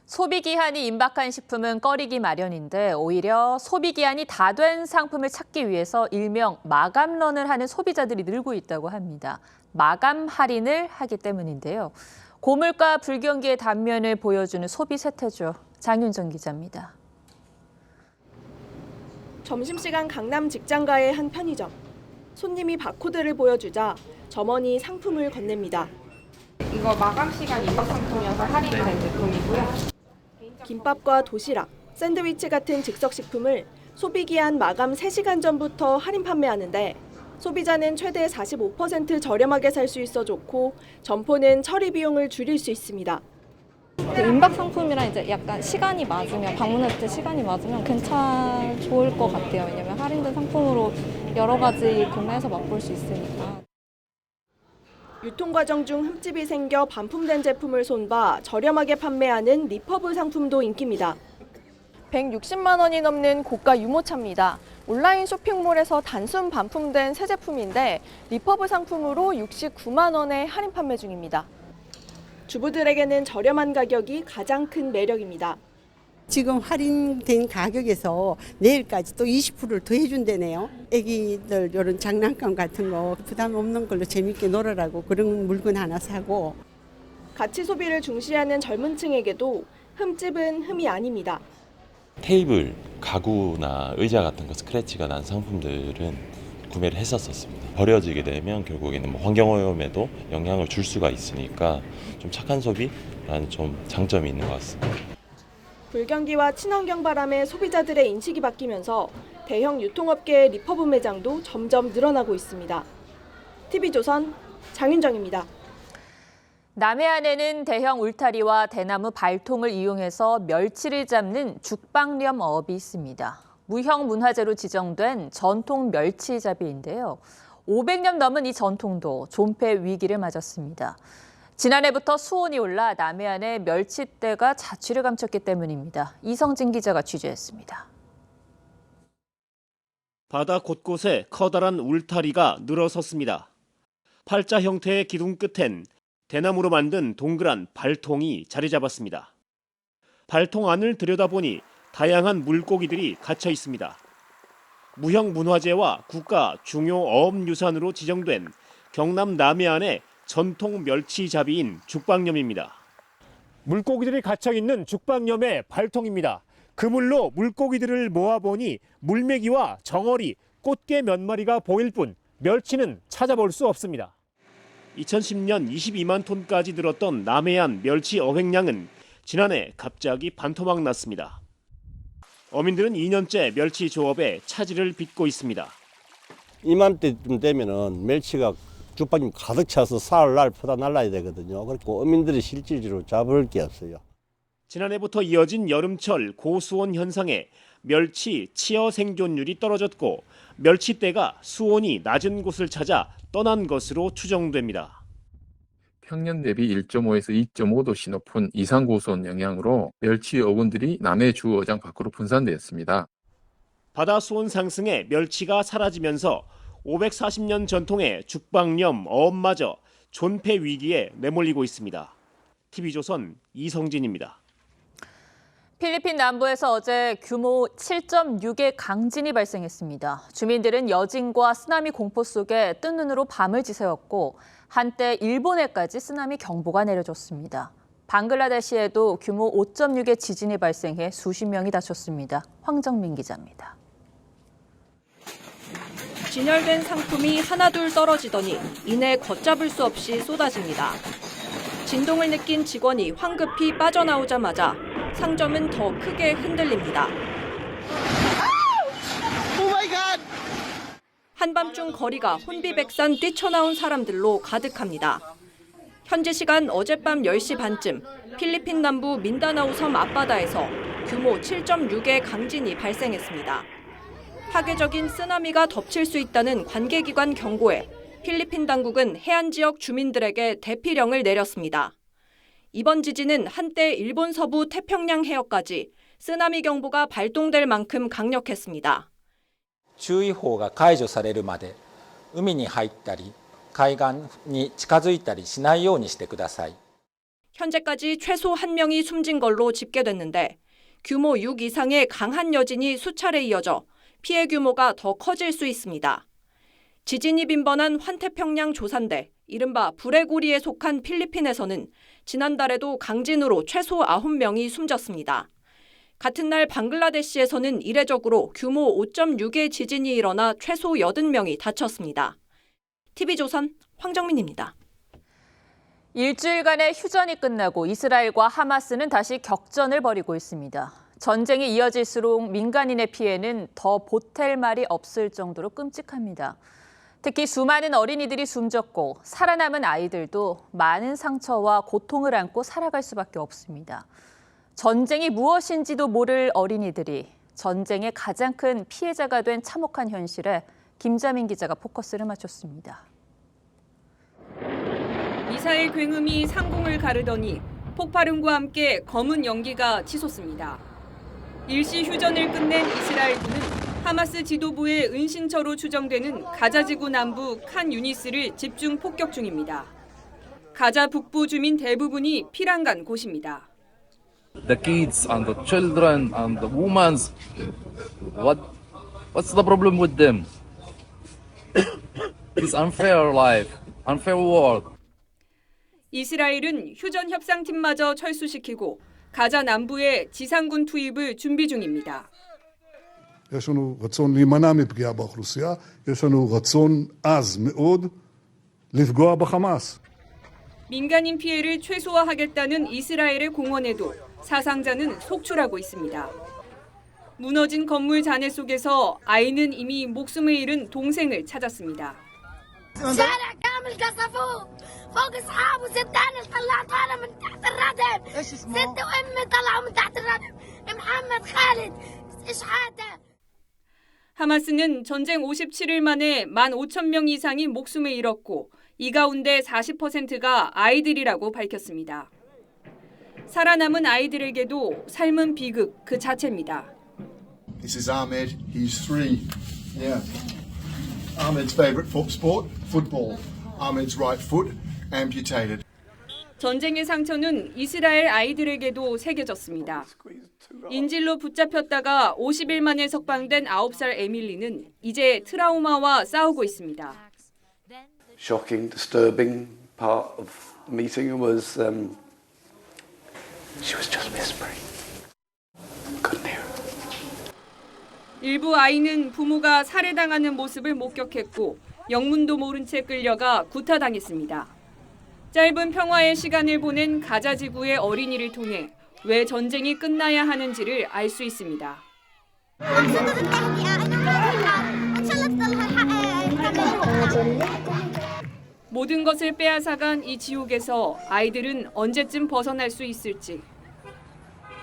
Speaker 11: 소비기한이 임박한 식품은 꺼리기 마련인데 오히려 소비기한이 다 된 상품을 찾기 위해서 일명 마감런을 하는 소비자들이 늘고 있다고 합니다. 마감 할인을 하기 때문인데요. 고물가 불경기의 단면을 보여주는 소비 세태죠. 장윤정 기자입니다.
Speaker 10: 점심시간 강남 직장가의 한 편의점. 손님이 바코드를 보여주자 점원이 상품을 건넵니다.
Speaker 12: 이거 마감 시간 임박 상품이어서 할인된 제품이고요.
Speaker 10: 김밥과 도시락, 샌드위치 같은 즉석식품을 소비기한 마감 3시간 전부터 할인 판매하는데 소비자는 최대 45% 저렴하게 살 수 있어 좋고 점포는 처리 비용을 줄일 수 있습니다.
Speaker 12: 임박 상품이랑 이제 약간 시간이 맞으면 방문할 때 시간이 맞으면 좋을 것 같아요. 왜냐면 할인된 상품으로 여러 가지 구매해서 맛볼 수 있으니까.
Speaker 10: 유통 과정 중 흠집이 생겨 반품된 제품을 손봐 저렴하게 판매하는 리퍼브 상품도 인기입니다. 160만 원이 넘는 고가 유모차입니다. 온라인 쇼핑몰에서 단순 반품된 새 제품인데 리퍼브 상품으로 69만 원에 할인 판매 중입니다. 주부들에게는 저렴한 가격이 가장 큰 매력입니다.
Speaker 13: 지금 할인된 가격에서 내일까지 또 20%를 더 해준다네요. 애기들 이런 장난감 같은 거 부담 없는 걸로 재밌게 놀으라고 그런 물건 하나 사고.
Speaker 10: 가치 소비를 중시하는 젊은 층에게도 흠집은 흠이 아닙니다.
Speaker 14: 테이블, 가구나 의자 같은 거 스크래치가 난 상품들은 구매를 했었습니다. 버려지게 되면 결국에는 환경오염에도 영향을 줄 수가 있으니까 좀 착한 소비라는 좀 장점이 있는 것 같습니다.
Speaker 10: 불경기와 친환경 바람에 소비자들의 인식이 바뀌면서 대형 유통업계의 리퍼브 매장도 점점 늘어나고 있습니다. TV조선 장윤정입니다.
Speaker 11: 남해안에는 대형 울타리와 대나무 발통을 이용해서 멸치를 잡는 죽방염 어업이 있습니다. 무형문화재로 지정된 전통 멸치잡이인데요. 500년 넘은 이 전통도 존폐 위기를 맞았습니다. 지난해부터 수온이 올라 남해안의 멸치떼가 자취를 감췄기 때문입니다. 이성진 기자가 취재했습니다.
Speaker 15: 바다 곳곳에 커다란 울타리가 늘어섰습니다. 팔자 형태의 기둥 끝엔 대나무로 만든 동그란 발통이 자리 잡았습니다. 발통 안을 들여다보니 다양한 물고기들이 갇혀 있습니다. 무형문화재와 국가 중요 어업유산으로 지정된 경남 남해안의 전통 멸치잡이인 죽방염입니다. 물고기들이 갇혀있는 죽방염의 발통입니다. 그물로 물고기들을 모아보니 물메기와 정어리, 꽃게 몇 마리가 보일 뿐 멸치는 찾아볼 수 없습니다. 2010년 22만 톤까지 늘었던 남해안 멸치 어획량은 지난해 갑자기 반토막 났습니다. 어민들은 2년째 멸치 조업에 차질을 빚고 있습니다.
Speaker 16: 이맘때쯤 되면은 멸치가 죽방이 가득 차서 사흘날 퍼다 날라야 되거든요. 그리고 어민들이 실질적으로 잡을 게 없어요.
Speaker 15: 지난해부터 이어진 여름철 고수온 현상에 멸치 치어 생존율이 떨어졌고 멸치떼가 수온이 낮은 곳을 찾아 떠난 것으로 추정됩니다.
Speaker 18: 평년 대비 1.5에서 2.5도씨 높은 이상 고수온 영향으로 멸치 어군들이 남해 주 어장 밖으로 분산되었습니다.
Speaker 15: 바다 수온 상승에 멸치가 사라지면서 540년 전통의 죽방염 어업마저 존폐 위기에 내몰리고 있습니다. TV조선 이성진입니다.
Speaker 11: 필리핀 남부에서 어제 규모 7.6의 강진이 발생했습니다. 주민들은 여진과 쓰나미 공포 속에 뜬 눈으로 밤을 지새웠고 한때 일본에까지 쓰나미 경보가 내려졌습니다. 방글라데시에도 규모 5.6의 지진이 발생해 수십 명이 다쳤습니다. 황정민 기자입니다.
Speaker 10: 진열된 상품이 하나둘 떨어지더니 이내 걷잡을 수 없이 쏟아집니다. 진동을 느낀 직원이 황급히 빠져나오자마자 상점은 더 크게 흔들립니다. 한밤중 거리가 혼비백산 뛰쳐나온 사람들로 가득합니다. 현지 시간 어젯밤 10시 반쯤 필리핀 남부 민다나오 섬 앞바다에서 규모 7.6의 강진이 발생했습니다. 파괴적인 쓰나미가 덮칠 수 있다는 관계기관 경고에 필리핀 당국은 해안 지역 주민들에게 대피령을 내렸습니다. 이번 지진은 한때 일본 서부 태평양 해역까지 쓰나미 경보가 발동될 만큼 강력했습니다.
Speaker 17: 注意報が解除されるまで海に入ったり海岸に近づいたりしないようにしてください.
Speaker 10: 현재까지 최소 1명이 숨진 걸로 집계됐는데 규모 6 이상의 강한 여진이 수차례 이어져 피해 규모가 더 커질 수 있습니다. 지진이 빈번한 환태평양 조산대, 이른바 불의 고리에 속한 필리핀에서는 지난달에도 강진으로 최소 9명이 숨졌습니다. 같은 날 방글라데시에서는 이례적으로 규모 5.6의 지진이 일어나 최소 80명이 다쳤습니다. TV조선 황정민입니다.
Speaker 11: 일주일간의 휴전이 끝나고 이스라엘과 하마스는 다시 격전을 벌이고 있습니다. 전쟁이 이어질수록 민간인의 피해는 더 보탤 말이 없을 정도로 끔찍합니다. 특히 수많은 어린이들이 숨졌고 살아남은 아이들도 많은 상처와 고통을 안고 살아갈 수밖에 없습니다. 전쟁이 무엇인지도 모를 어린이들이 전쟁의 가장 큰 피해자가 된 참혹한 현실에 김자민 기자가 포커스를 맞췄습니다.
Speaker 10: 미사일 굉음이 상공을 가르더니 폭발음과 함께 검은 연기가 치솟습니다. 일시 휴전을 끝낸 이스라엘군은 하마스 지도부의 은신처로 추정되는 가자지구 남부 칸 유니스를 집중 폭격 중입니다. 가자 북부 주민 대부분이 피난간 곳입니다.
Speaker 19: The kids and the children and the women, what's the problem with them? It's unfair life, unfair world.
Speaker 10: 이스라엘은 휴전 협상팀마저 철수시키고 가자 남부에 지상군 투입을 준비 중입니다.
Speaker 20: יש לנו רצון להימנע מפגיעה באוכלוסייה, יש לנו רצון עז מאוד לפגוע בחמאס.
Speaker 10: 민간인 피해를 최소화하겠다는 이스라엘의 공언에도 사상자는 속출하고 있습니다. 무너진 건물 잔해 속에서 아이는 이미 목숨을 잃은 동생을 찾았습니다. 하마스는 전쟁 57일 만에 15,000명 이상이 목숨을 잃었고 이 가운데 40%가 아이들이라고 밝혔습니다. 살아남은 아이들에게도 삶은 비극 그 자체입니다.
Speaker 21: This is Ahmed. He's 3. Yeah. Ahmed's favorite sport, football. Ahmed's right foot amputated.
Speaker 10: 전쟁의 상처는 이스라엘 아이들에게도 새겨졌습니다. 인질로 붙잡혔다가 50일 만에 석방된 9살 에밀리는 이제 트라우마와 싸우고 있습니다.
Speaker 22: Shocking, disturbing part of the meeting was she was just whispering. Couldn't hear.
Speaker 10: 일부 아이는 부모가 살해당하는 모습을 목격했고 영문도 모른 채 끌려가 구타당했습니다. 짧은 평화의 시간을 보낸 가자 지구의 어린이를 통해 왜 전쟁이 끝나야 하는지를 알 수 있습니다. 모든 것을 빼앗아간 이 지옥에서 아이들은 언제쯤 벗어날 수 있을지.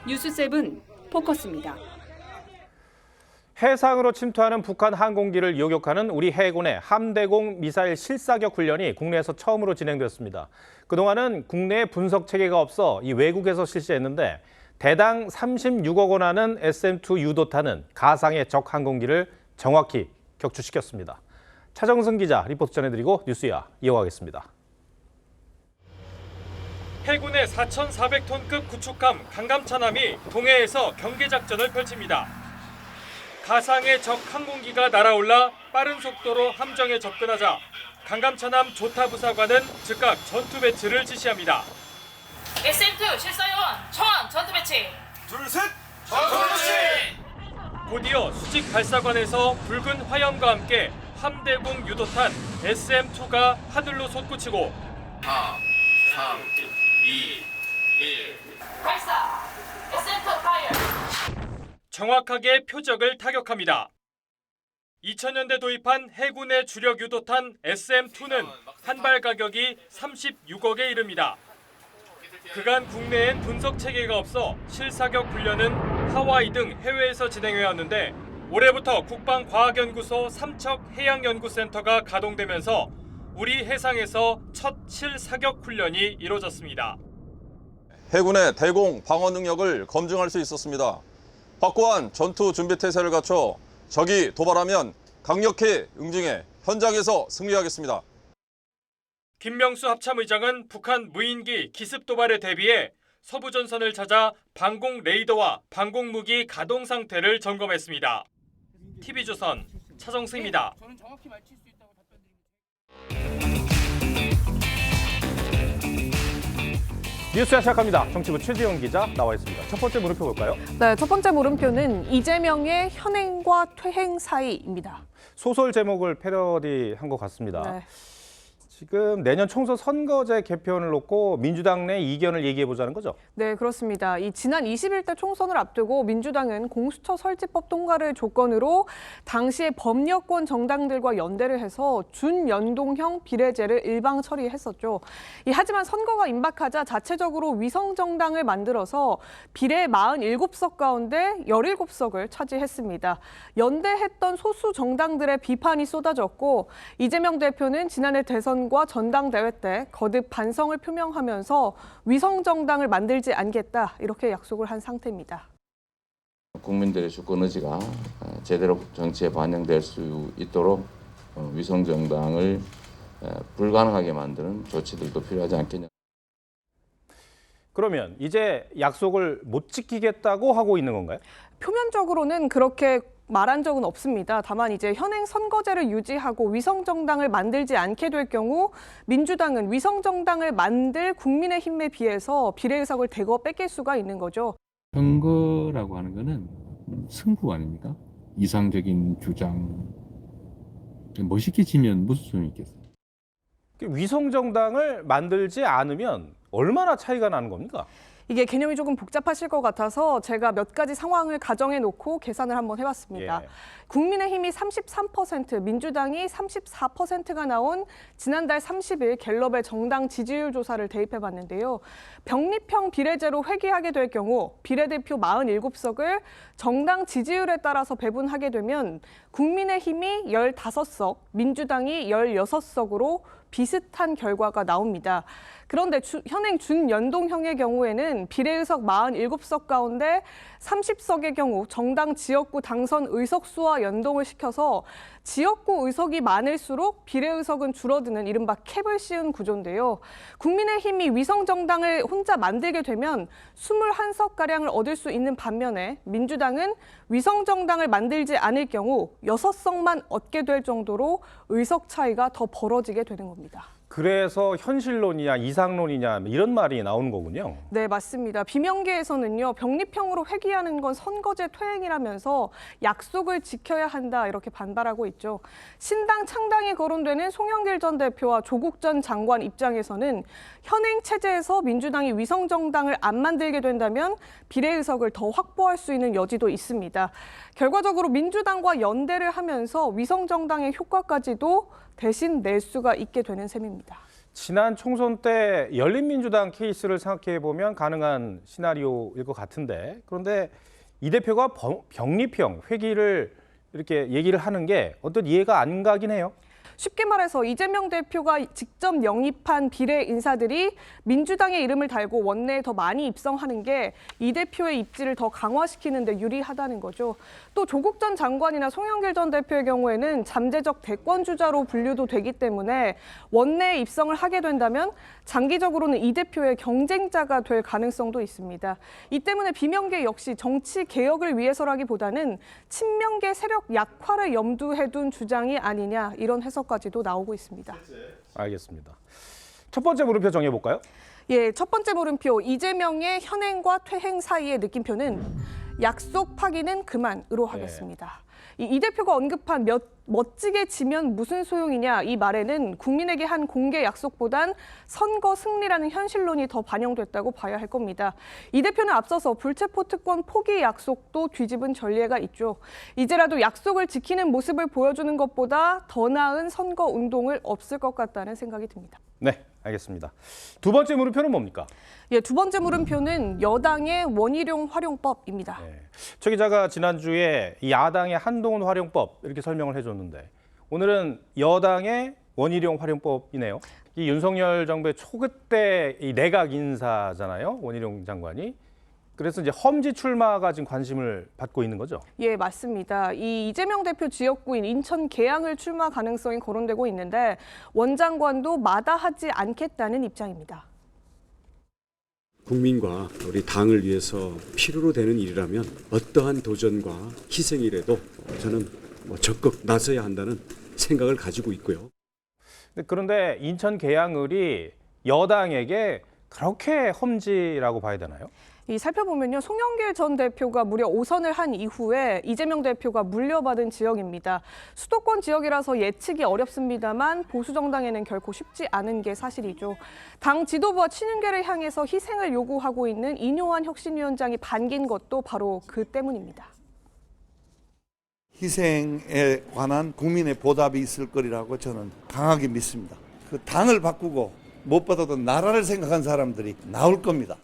Speaker 10: 뉴스7 포커스입니다.
Speaker 1: 해상으로 침투하는 북한 항공기를 요격하는 우리 해군의 함대공 미사일 실사격 훈련이 국내에서 처음으로 진행됐습니다. 그동안은 국내에 분석 체계가 없어 이 외국에서 실시했는데 대당 36억 원 하는 SM-2 유도탄은 가상의 적 항공기를 정확히 격추시켰습니다. 차정승 기자 리포트 전해드리고 뉴스야 이어가겠습니다.
Speaker 23: 해군의 4,400톤급 구축함 강감차남이 동해에서 경계작전을 펼칩니다. 가상의 적 항공기가 날아올라 빠른 속도로 함정에 접근하자 강감차남 조타부사관은 즉각 전투 배치를 지시합니다.
Speaker 24: SM-2 실사요원 청원 전투 배치.
Speaker 23: 둘셋 전투 배치. 곧이어 수직 발사관에서 붉은 화염과 함께 함대공 유도탄 SM-2가 하늘로 솟구치고
Speaker 24: 4, 3, 2, 1 발사. SM-2 파이어.
Speaker 23: 정확하게 표적을 타격합니다. 2000년대 도입한 해군의 주력 유도탄 SM-2는 한 발 가격이 36억에 이릅니다. 그간 국내엔 분석 체계가 없어 실사격 훈련은 하와이 등 해외에서 진행해왔는데 올해부터 국방과학연구소 삼척해양연구센터가 가동되면서 우리 해상에서 첫 실사격 훈련이 이루어졌습니다.
Speaker 3: 해군의 대공 방어 능력을 검증할 수 있었습니다. 확고한 전투 준비 태세를 갖춰 적이 도발하면 강력히 응징해 현장에서 승리하겠습니다.
Speaker 23: 김명수 합참의장은 북한 무인기 기습 도발에 대비해 서부전선을 찾아 방공 레이더와 방공 무기 가동 상태를 점검했습니다. TV조선 차정승입니다.
Speaker 1: 뉴스야 시작합니다. 정치부 최지영 기자 나와 있습니다. 첫 번째 물음표 볼까요?
Speaker 4: 네, 첫 번째 물음표는 이재명의 현행과 퇴행 사이입니다.
Speaker 1: 소설 제목을 패러디한 것 같습니다.
Speaker 4: 네.
Speaker 1: 지금 내년 총선 선거제 개편을 놓고 민주당 내 이견을 얘기해보자는 거죠?
Speaker 4: 네, 그렇습니다. 이 지난 21대 총선을 앞두고 민주당은 공수처 설치법 통과를 조건으로 당시의 범여권 정당들과 연대를 해서 준연동형 비례제를 일방 처리했었죠. 하지만 선거가 임박하자 자체적으로 위성정당을 만들어서 비례 47석 가운데 17석을 차지했습니다. 연대했던 소수 정당들의 비판이 쏟아졌고 이재명 대표는 지난해 대선 과 전당대회 때 거듭 반성을 표명하면서 위성정당을 만들지 않겠다 이렇게 약속을 한 상태입니다.
Speaker 5: 국민들의 주권 의지가 제대로 정치에 반영될 수 있도록 위성정당을 불가능하게 만드는 조치들도 필요하지 않겠냐.
Speaker 1: 그러면 이제 약속을 못 지키겠다고 하고 있는 건가요?
Speaker 4: 표면적으로는 그렇게 말한 적은 없습니다. 다만 이제 현행 선거제를 유지하고 위성정당을 만들지 않게 될 경우 민주당은 위성정당을 만들 국민의힘에 비해서 비례의석을 대거 뺏길 수가 있는 거죠.
Speaker 6: 선거라고 하는 거는 승부 아닙니까? 이상적인 주장. 멋있게 지면 무슨 소용이 있겠어요?
Speaker 1: 위성정당을 만들지 않으면 얼마나 차이가 나는 겁니까?
Speaker 4: 이게 개념이 조금 복잡하실 것 같아서 제가 몇 가지 상황을 가정해 놓고 계산을 한번 해봤습니다.
Speaker 1: 예.
Speaker 4: 국민의힘이 33%, 민주당이 34%가 나온 지난달 30일 갤럽의 정당 지지율 조사를 대입해봤는데요. 병립형 비례제로 회귀하게 될 경우 비례대표 47석을 정당 지지율에 따라서 배분하게 되면 국민의힘이 15석, 민주당이 16석으로 비슷한 결과가 나옵니다. 그런데 현행 준연동형의 경우에는 비례의석 47석 가운데 30석의 경우 정당 지역구 당선 의석수와 연동을 시켜서 지역구 의석이 많을수록 비례의석은 줄어드는 이른바 캡을 씌운 구조인데요. 국민의힘이 위성정당을 혼자 만들게 되면 21석가량을 얻을 수 있는 반면에 민주당은 위성정당을 만들지 않을 경우 6석만 얻게 될 정도로 의석 차이가 더 벌어지게 되는 겁니다.
Speaker 1: 그래서 현실론이냐 이상론이냐 이런 말이 나오는 거군요.
Speaker 4: 네, 맞습니다. 비명계에서는요, 병립형으로 회귀하는 건 선거제 퇴행이라면서 약속을 지켜야 한다 이렇게 반발하고 있죠. 신당 창당이 거론되는 송영길 전 대표와 조국 전 장관 입장에서는 현행 체제에서 민주당이 위성정당을 안 만들게 된다면 비례의석을 더 확보할 수 있는 여지도 있습니다. 결과적으로 민주당과 연대를 하면서 위성정당의 효과까지도 대신 낼 수가 있게 되는 셈입니다.
Speaker 1: 지난 총선 때 열린민주당 케이스를 생각해 보면 가능한 시나리오일 것 같은데 그런데 이 대표가 병립형 회귀를 이렇게 얘기를 하는 게 어떤 이해가 안 가긴 해요.
Speaker 4: 쉽게 말해서 이재명 대표가 직접 영입한 비례 인사들이 민주당의 이름을 달고 원내에 더 많이 입성하는 게 이 대표의 입지를 더 강화시키는 데 유리하다는 거죠. 또 조국 전 장관이나 송영길 전 대표의 경우에는 잠재적 대권주자로 분류도 되기 때문에 원내에 입성을 하게 된다면 장기적으로는 이 대표의 경쟁자가 될 가능성도 있습니다. 이 때문에 비명계 역시 정치 개혁을 위해서라기보다는 친명계 세력 약화를 염두에 둔 주장이 아니냐 이런 해석까지도 나오고 있습니다.
Speaker 1: 알겠습니다. 첫 번째 물음표 정해볼까요?
Speaker 4: 예, 첫 번째 물음표 이재명의 현행과 퇴행 사이의 느낌표는 약속 파기는 그만으로 하겠습니다. 이 대표가 언급한 멋지게 지면 무슨 소용이냐 이 말에는 국민에게 한 공개 약속보단 선거 승리라는 현실론이 더 반영됐다고 봐야 할 겁니다. 이 대표는 앞서서 불체포 특권 포기 약속도 뒤집은 전례가 있죠. 이제라도 약속을 지키는 모습을 보여주는 것보다 더 나은 선거 운동을 없을 것 같다는 생각이 듭니다.
Speaker 1: 네, 알겠습니다. 두 번째 물음표는 뭡니까?
Speaker 4: 예, 두 번째 물음표는 여당의 원희룡 활용법입니다.
Speaker 1: 최 기자가 지난주에 이 야당의 한동훈 활용법 이렇게 설명을 해줬는데 오늘은 여당의 원희룡 활용법이네요. 이 윤석열 정부의 초그때 이 내각 인사잖아요, 원희룡 장관이. 그래서 이제 험지 출마가 지금 관심을 받고 있는 거죠?
Speaker 4: 예, 맞습니다. 이 이재명 대표 지역구인 인천 계양을 출마 가능성이 거론되고 있는데 원 장관도 마다하지 않겠다는 입장입니다.
Speaker 2: 국민과 우리 당을 위해서 필요로 되는 일이라면 어떠한 도전과 희생이라도 저는 적극 나서야 한다는 생각을 가지고 있고요.
Speaker 1: 그런데 인천 계양을이 여당에게 그렇게 험지라고 봐야 되나요?
Speaker 4: 이 살펴보면요, 송영길 전 대표가 무려 5선을 한 이후에 이재명 대표가 물려받은 지역입니다. 수도권 지역이라서 예측이 어렵습니다만 보수 정당에는 결코 쉽지 않은 게 사실이죠. 당 지도부와 친윤계를 향해서 희생을 요구하고 있는 이뇨한 혁신위원장이 반긴 것도 바로 그 때문입니다.
Speaker 7: 희생에 관한 국민의 보답이 있을 거리라고 저는 강하게 믿습니다. 그 당을 바꾸고 무엇보다도 나라를 생각한 사람들이 나올 겁니다.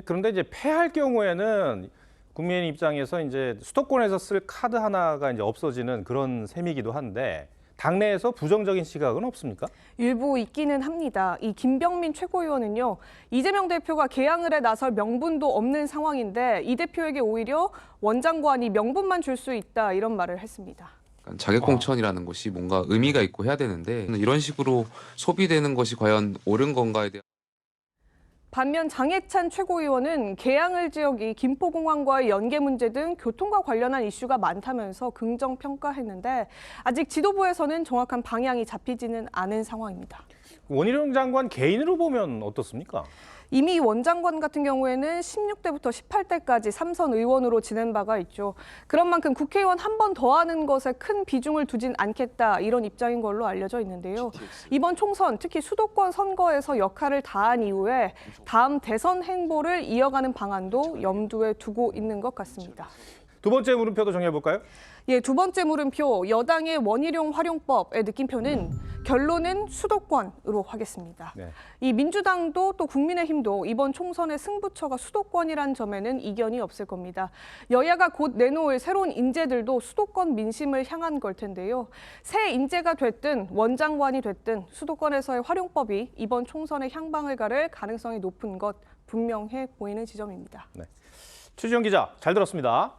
Speaker 1: 그런데 이제 패할 경우에는 국민 입장에서 이제 수도권에서 쓸 카드 하나가 이제 없어지는 그런 셈이기도 한데 당내에서 부정적인 시각은 없습니까?
Speaker 4: 일부 있기는 합니다. 이 김병민 최고위원은요, 이재명 대표가 계양을에 나설 명분도 없는 상황인데 이 대표에게 오히려 원 장관이 명분만 줄 수 있다 이런 말을 했습니다.
Speaker 8: 자객공천이라는 것이 뭔가 의미가 있고 해야 되는데 이런 식으로 소비되는 것이 과연 옳은 건가에 대한
Speaker 4: 반면 장해찬 최고위원은 계양을 지역이 김포공항과의 연계 문제 등 교통과 관련한 이슈가 많다면서 긍정 평가했는데 아직 지도부에서는 정확한 방향이 잡히지는 않은 상황입니다.
Speaker 1: 원희룡 장관 개인으로 보면 어떻습니까?
Speaker 4: 이미 원 장관 같은 경우에는 16대부터 18대까지 3선 의원으로 지낸 바가 있죠. 그런 만큼 국회의원 한 번 더 하는 것에 큰 비중을 두진 않겠다 이런 입장인 걸로 알려져 있는데요. 이번 총선 특히 수도권 선거에서 역할을 다한 이후에 다음 대선 행보를 이어가는 방안도 염두에 두고 있는 것 같습니다.
Speaker 1: 두 번째 물음표도 정해볼까요?
Speaker 4: 예, 두 번째 물음표, 여당의 원희룡 활용법의 느낌표는 결론은 수도권으로 하겠습니다.
Speaker 1: 네.
Speaker 4: 이 민주당도 또 국민의힘도 이번 총선의 승부처가 수도권이란 점에는 이견이 없을 겁니다. 여야가 곧 내놓을 새로운 인재들도 수도권 민심을 향한 걸 텐데요. 새 인재가 됐든 원 장관이 됐든 수도권에서의 활용법이 이번 총선의 향방을 가를 가능성이 높은 것 분명해 보이는 지점입니다.
Speaker 1: 네. 최지영 기자, 잘 들었습니다.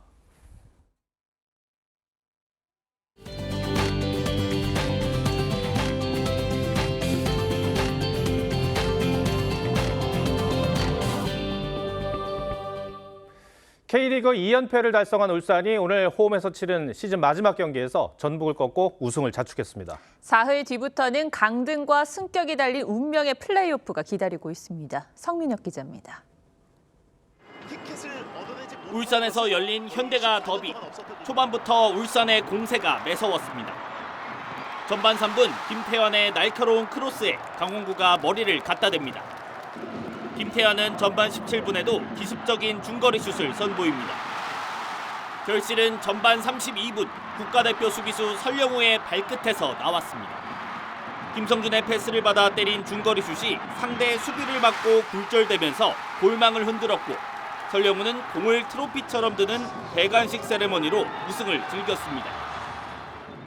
Speaker 1: K리그 2연패를 달성한 울산이 오늘 홈에서 치른 시즌 마지막 경기에서 전북을 꺾고 우승을 자축했습니다.
Speaker 11: 사흘 뒤부터는 강등과 승격이 달린 운명의 플레이오프가 기다리고 있습니다. 성민혁 기자입니다.
Speaker 9: 울산에서 열린 현대가 더비. 초반부터 울산의 공세가 매서웠습니다. 전반 3분 김태환의 날카로운 크로스에 강원구가 머리를 갖다 댑니다. 김태환은 전반 17분에도 기습적인 중거리 슛을 선보입니다. 결실은 전반 32분 국가대표 수비수 설영우의 발끝에서 나왔습니다. 김성준의 패스를 받아 때린 중거리 슛이 상대의 수비를 막고 굴절되면서 골망을 흔들었고 설영우는 공을 트로피처럼 드는 배관식 세레머니로 우승을 즐겼습니다.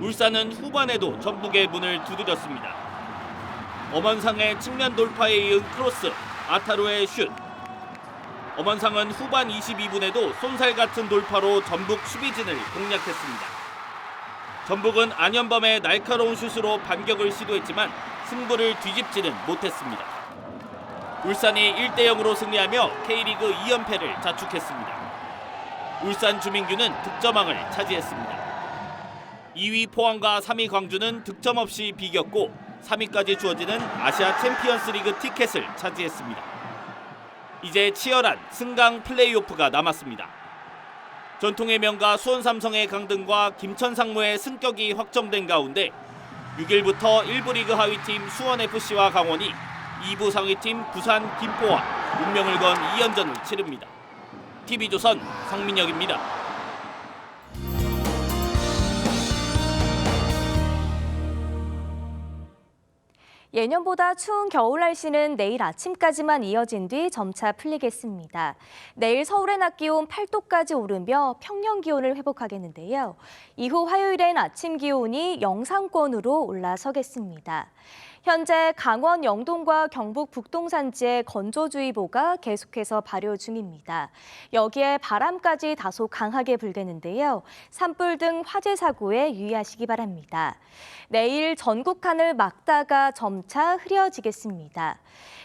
Speaker 9: 울산은 후반에도 전북의 문을 두드렸습니다. 엄원상의 측면 돌파에 이은 크로스, 아타루의 슛. 엄원상은 후반 22분에도 쏜살 같은 돌파로 전북 수비진을 공략했습니다. 전북은 안현범의 날카로운 슛으로 반격을 시도했지만 승부를 뒤집지는 못했습니다. 울산이 1대0으로 승리하며 K리그 2연패를 자축했습니다. 울산 주민규는 득점왕을 차지했습니다. 2위 포항과 3위 광주는 득점 없이 비겼고 3위까지 주어지는 아시아 챔피언스 리그 티켓을 차지했습니다. 이제 치열한 승강 플레이오프가 남았습니다. 전통의 명가 수원 삼성의 강등과 김천 상무의 승격이 확정된 가운데 6일부터 1부 리그 하위팀 수원FC와 강원이 2부 상위팀 부산 김포와 운명을 건 2연전을 치릅니다. TV조선 성민혁입니다.
Speaker 12: 예년보다 추운 겨울 날씨는 내일 아침까지만 이어진 뒤 점차 풀리겠습니다. 내일 서울의 낮 기온 8도까지 오르며 평년 기온을 회복하겠는데요. 이후 화요일엔 아침 기온이 영상권으로 올라서겠습니다. 현재 강원 영동과 경북 북동 산지에 건조주의보가 계속해서 발효 중입니다. 여기에 바람까지 다소 강하게 불겠는데요. 산불 등 화재 사고에 유의하시기 바랍니다. 내일 전국 하늘 맑다가 점차 흐려지겠습니다.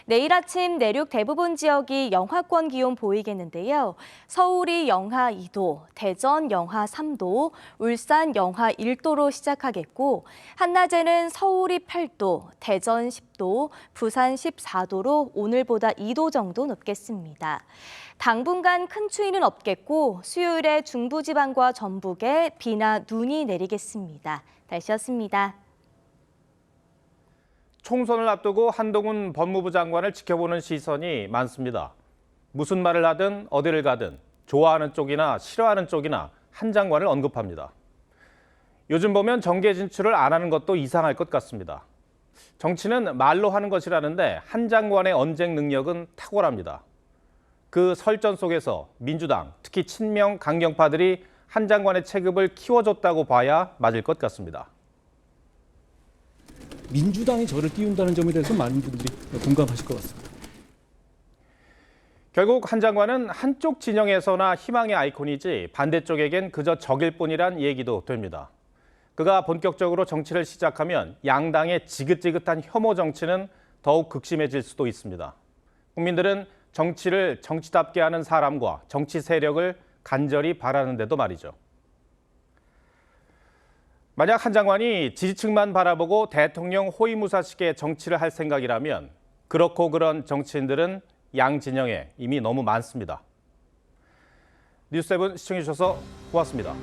Speaker 12: 내일 아침 내륙 대부분 지역이 영하권 기온 보이겠는데요. 서울이 영하 2도, 대전 영하 3도, 울산 영하 1도로 시작하겠고 한낮에는 서울이 8도, 대전 10도, 부산 14도로 오늘보다 2도 정도 높겠습니다. 당분간 큰 추위는 없겠고 수요일에 중부지방과 전북에 비나 눈이 내리겠습니다. 날씨였습니다.
Speaker 1: 총선을 앞두고 한동훈 법무부 장관을 지켜보는 시선이 많습니다. 무슨 말을 하든 어디를 가든 좋아하는 쪽이나 싫어하는 쪽이나 한 장관을 언급합니다. 요즘 보면 정계 진출을 안 하는 것도 이상할 것 같습니다. 정치는 말로 하는 것이라는데 한 장관의 언쟁 능력은 탁월합니다. 그 설전 속에서 민주당, 특히 친명 강경파들이 한 장관의 체급을 키워줬다고 봐야 맞을 것 같습니다.
Speaker 13: 민주당이 저를 띄운다는 점에 대해서 많은 분들이 공감하실 것 같습니다.
Speaker 1: 결국 한 장관은 한쪽 진영에서나 희망의 아이콘이지 반대쪽에겐 그저 적일 뿐이란 얘기도 됩니다. 그가 본격적으로 정치를 시작하면 양당의 지긋지긋한 혐오 정치는 더욱 극심해질 수도 있습니다. 국민들은 정치를 정치답게 하는 사람과 정치 세력을 간절히 바라는데도 말이죠. 만약 한 장관이 지지층만 바라보고 대통령 호위무사식의 정치를 할 생각이라면 그렇고 그런 정치인들은 양 진영에 이미 너무 많습니다. 뉴스7 시청해주셔서 고맙습니다.